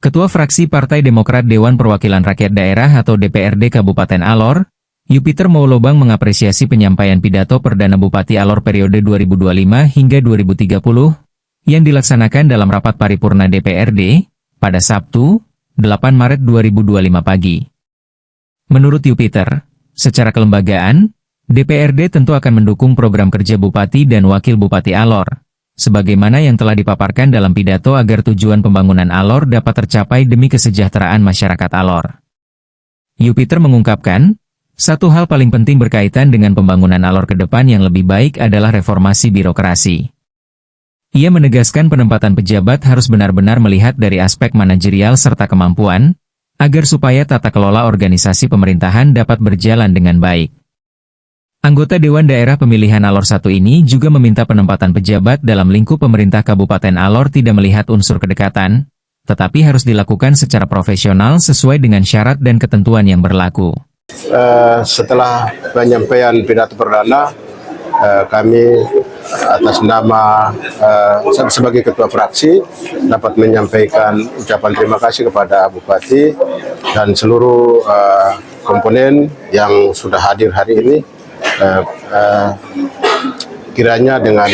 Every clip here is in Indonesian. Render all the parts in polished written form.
Ketua Fraksi Partai Demokrat Dewan Perwakilan Rakyat Daerah atau DPRD Kabupaten Alor, Yupiter Maulobang mengapresiasi penyampaian pidato Perdana Bupati Alor periode 2025 hingga 2030 yang dilaksanakan dalam rapat paripurna DPRD pada Sabtu, 8 Maret 2025 pagi. Menurut Yupiter, secara kelembagaan, DPRD tentu akan mendukung program kerja Bupati dan Wakil Bupati Alor, sebagaimana yang telah dipaparkan dalam pidato agar tujuan pembangunan Alor dapat tercapai demi kesejahteraan masyarakat Alor. Yupiter mengungkapkan, satu hal paling penting berkaitan dengan pembangunan Alor ke depan yang lebih baik adalah reformasi birokrasi. Ia menegaskan penempatan pejabat harus benar-benar melihat dari aspek manajerial serta kemampuan, agar supaya tata kelola organisasi pemerintahan dapat berjalan dengan baik. Anggota Dewan Daerah Pemilihan Alor 1 ini juga meminta penempatan pejabat dalam lingkup pemerintah Kabupaten Alor tidak melihat unsur kedekatan, tetapi harus dilakukan secara profesional sesuai dengan syarat dan ketentuan yang berlaku. Setelah penyampaian pidato perdana, kami atas nama sebagai ketua fraksi dapat menyampaikan ucapan terima kasih kepada Bupati dan seluruh komponen yang sudah hadir hari ini. Kiranya dengan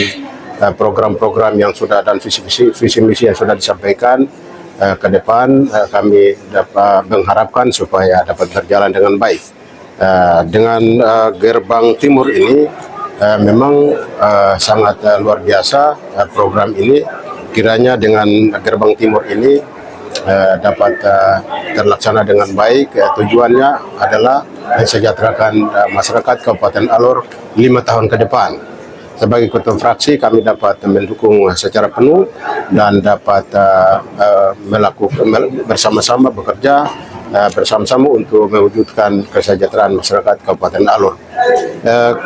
program-program yang sudah dan visi misi yang sudah disampaikan ke depan, kami dapat mengharapkan supaya dapat berjalan dengan baik. Dengan gerbang timur ini memang sangat luar biasa program ini. Kiranya dengan gerbang timur ini dapat terlaksana dengan baik. Tujuannya adalah mensejahterakan masyarakat Kabupaten Alor 5 tahun ke depan. Sebagai ketua fraksi kami dapat mendukung secara penuh dan dapat melakukan bersama-sama bekerja bersama-sama untuk mewujudkan kesejahteraan masyarakat Kabupaten Alor.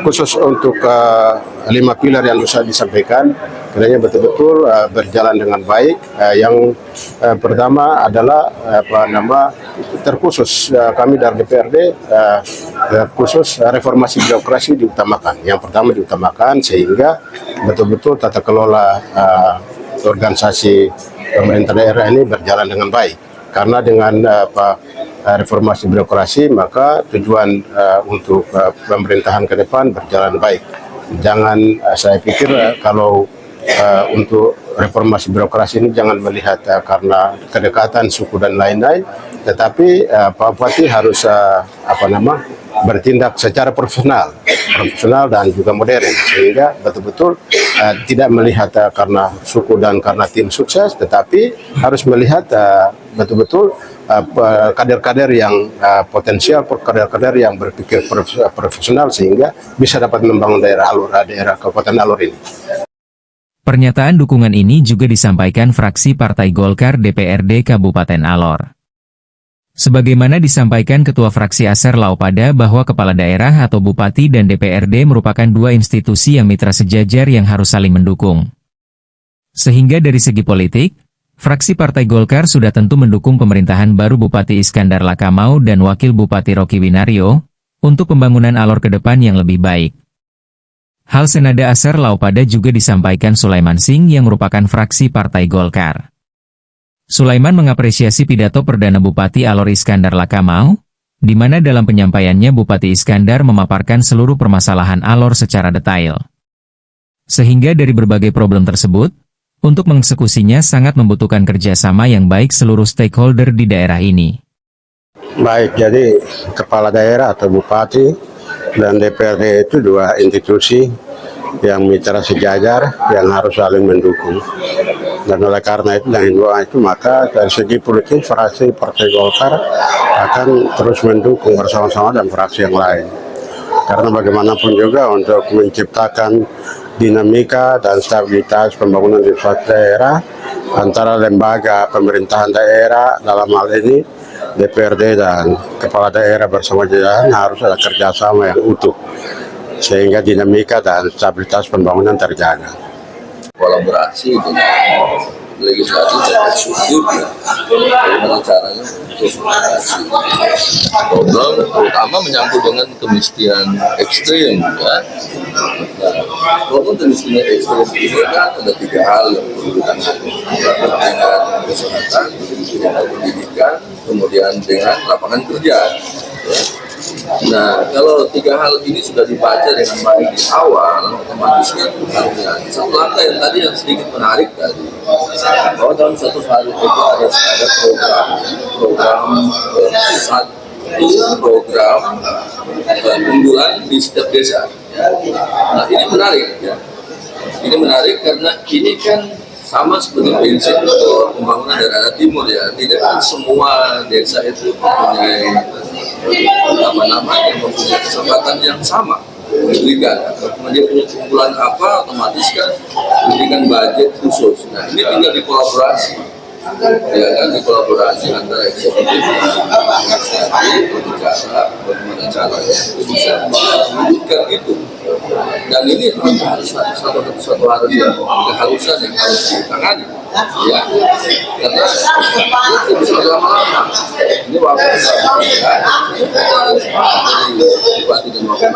Khusus untuk 5 pilar yang bisa disampaikan, kiranya betul-betul berjalan dengan baik. Yang pertama adalah terkhusus kami dari DPRD khusus reformasi birokrasi diutamakan. Yang pertama diutamakan sehingga betul-betul tata kelola organisasi pemerintah daerah ini berjalan dengan baik. Karena dengan reformasi birokrasi maka tujuan untuk pemerintahan ke depan berjalan baik. Jangan saya pikir kalau untuk reformasi birokrasi ini jangan melihat karena kedekatan suku dan lain-lain, tetapi Pak Bupati harus bertindak secara profesional dan juga modern, sehingga betul-betul tidak melihat karena suku dan karena tim sukses, tetapi harus melihat betul-betul kader-kader yang potensial, kader-kader yang berpikir profesional sehingga bisa dapat membangun daerah Kabupaten Alor ini. Pernyataan dukungan ini juga disampaikan fraksi Partai Golkar DPRD Kabupaten Alor. Sebagaimana disampaikan Ketua Fraksi Aser Laupada bahwa Kepala Daerah atau Bupati dan DPRD merupakan dua institusi yang mitra sejajar yang harus saling mendukung. Sehingga dari segi politik, fraksi Partai Golkar sudah tentu mendukung pemerintahan baru Bupati Iskandar Lakamau dan Wakil Bupati Rocky Winario untuk pembangunan Alor ke depan yang lebih baik. Hal senada Aser Laupada juga disampaikan Sulaiman Singh yang merupakan fraksi Partai Golkar. Sulaiman mengapresiasi pidato Perdana Bupati Alor Iskandar Lakamau, di mana dalam penyampaiannya Bupati Iskandar memaparkan seluruh permasalahan Alor secara detail. Sehingga dari berbagai problem tersebut, untuk mengeksekusinya sangat membutuhkan kerjasama yang baik seluruh stakeholder di daerah ini. Baik, jadi Kepala Daerah atau Bupati dan DPRD itu dua institusi yang mitra sejajar yang harus saling mendukung. Dan oleh karena itu dengan dua itu maka dari segi politik fraksi Partai Golkar akan terus mendukung bersama-sama dan fraksi yang lain. Karena bagaimanapun juga untuk menciptakan dinamika dan stabilitas pembangunan di suatu daerah antara lembaga pemerintahan daerah dalam hal ini DPRD dan kepala daerah bersama jajaran harus ada kerjasama yang utuh sehingga dinamika dan stabilitas pembangunan terjaga. Kolaborasi dengan legislatif dan eksekutif ya, bagaimana caranya untuk mengatasi problem terutama menyangkut dengan kemiskinan ekstrim ya. Nah, problem kemiskinan ekstrim ini kan ada 3 hal yang perlu ditangani, dengan kesehatan, dengan pendidikan, kemudian dengan lapangan kerja ya. Nah, kalau 3 hal ini sudah dibaca dengan baik di awal, otomatis kan artinya satu langkah yang tadi yang sedikit menarik tadi, bahwa dalam satu hal itu ada program unggulan di setiap desa. Ya. Nah, ini menarik ya. Ini menarik karena ini kan sama seperti prinsip pembangunan daerah timur ya, tidak semua desa itu mempunyai mempunyai kesempatan yang sama diberikan. Dia punya keunggulan apa, otomatis kan diberikan budget khusus. Nah, ini tinggal dikolaborasi, ya kan, dikolaborasi antara eksekutif dan legislatif berbicara bagaimana caranya itu bisa mewujudkan itu. Dan ini harus satu harus yang keharusan yang harus ditangani ya, karena itu bisa lama-lama. Ini waktu dari bupati dan wakil